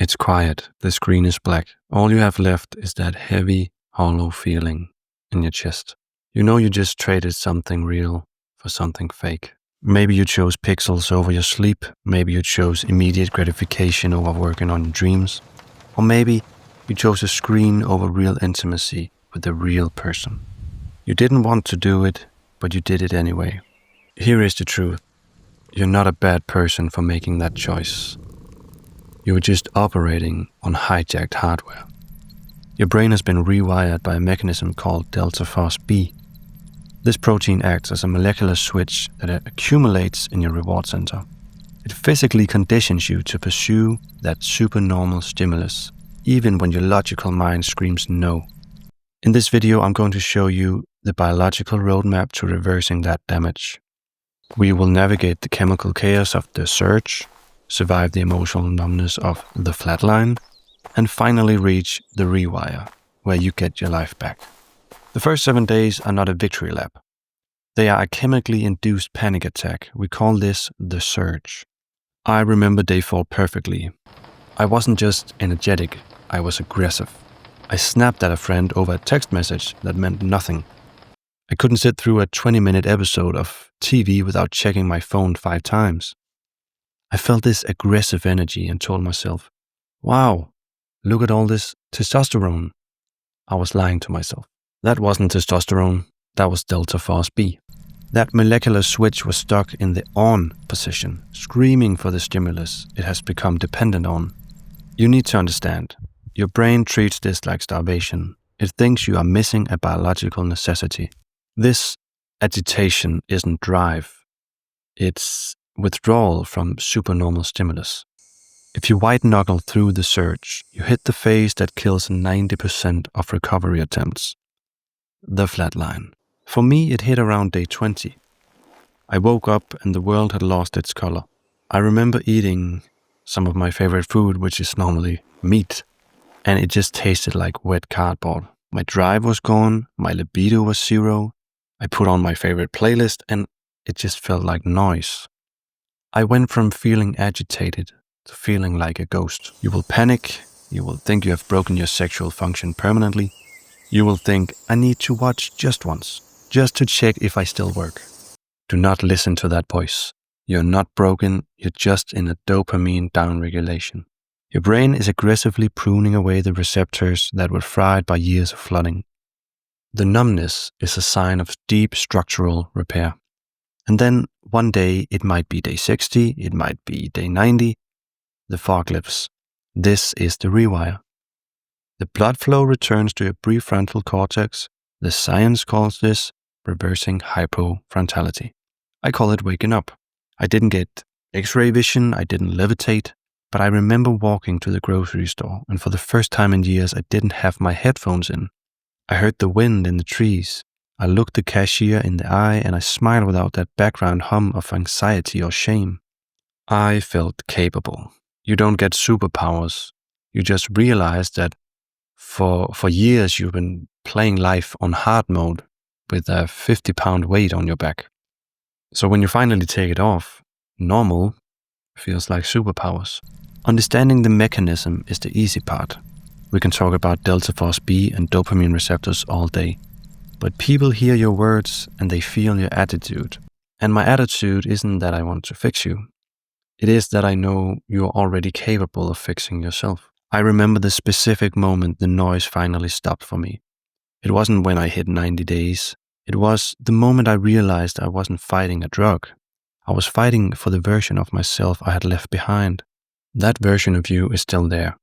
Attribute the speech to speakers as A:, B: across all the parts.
A: It's quiet. The screen is black. All you have left is that heavy, hollow feeling in your chest. You know you just traded something real for something fake. Maybe you chose pixels over your sleep. Maybe you chose immediate gratification over working on your dreams. Or maybe you chose a screen over real intimacy with a real person. You didn't want to do it, but you did it anyway. Here is the truth. You're not a bad person for making that choice. You were just operating on hijacked hardware. Your brain has been rewired by a mechanism called DeltaFosB. This protein acts as a molecular switch that accumulates in your reward center. It physically conditions you to pursue that supernormal stimulus, even when your logical mind screams no. In this video, I'm going to show you the biological roadmap to reversing that damage. We will navigate the chemical chaos of the surge, survive the emotional numbness of the flatline, and finally reach the rewire, where you get your life back. The first 7 days are not a victory lap. They are a chemically induced panic attack. We call this the surge. I remember day 4 perfectly. I wasn't just energetic, I was aggressive. I snapped at a friend over a text message that meant nothing. I couldn't sit through a 20-minute episode of TV without checking my phone 5 times. I felt this aggressive energy and told myself, wow, look at all this testosterone. I was lying to myself. That wasn't testosterone, that was DeltaFosB. That molecular switch was stuck in the on position, screaming for the stimulus it has become dependent on. You need to understand, your brain treats this like starvation. It thinks you are missing a biological necessity. This agitation isn't drive, it's withdrawal from supernormal stimulus. If you white-knuckle through the surge, you hit the phase that kills 90% of recovery attempts. The flatline. For me, it hit around day 20. I woke up and the world had lost its color. I remember eating some of my favorite food, which is normally meat, and it just tasted like wet cardboard. My drive was gone, my libido was zero. I put on my favorite playlist and it just felt like noise. I went from feeling agitated to feeling like a ghost. You will panic, you will think you have broken your sexual function permanently. You will think, I need to watch just once, just to check if I still work. Do not listen to that voice. You're not broken, you're just in a dopamine downregulation. Your brain is aggressively pruning away the receptors that were fried by years of flooding. The numbness is a sign of deep structural repair. And then one day, it might be day 60, it might be day 90, the fog lifts. This is the rewire. The blood flow returns to your prefrontal cortex. The science calls this reversing hypofrontality. I call it waking up. I didn't get X-ray vision, I didn't levitate, but I remember walking to the grocery store, and for the first time in years, I didn't have my headphones in. I heard the wind in the trees. I looked the cashier in the eye, and I smiled without that background hum of anxiety or shame. I felt capable. You don't get superpowers. You just realize that for years you've been playing life on hard mode with a 50-pound weight on your back. So when you finally take it off, normal feels like superpowers. Understanding the mechanism is the easy part. We can talk about DeltaFosB and dopamine receptors all day. But people hear your words and they feel your attitude. And my attitude isn't that I want to fix you. It is that I know you are already capable of fixing yourself. I remember the specific moment the noise finally stopped for me. It wasn't when I hit 90 days. It was the moment I realized I wasn't fighting a drug. I was fighting for the version of myself I had left behind. That version of you is still there,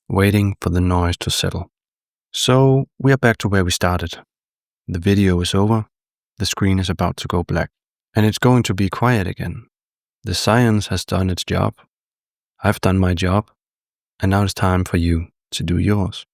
A: waiting for the noise to settle. So we are back to where we started. The video is over. The screen is about to go black. And it's going to be quiet again. The science has done its job. I've done my job. And now it's time for you to do yours.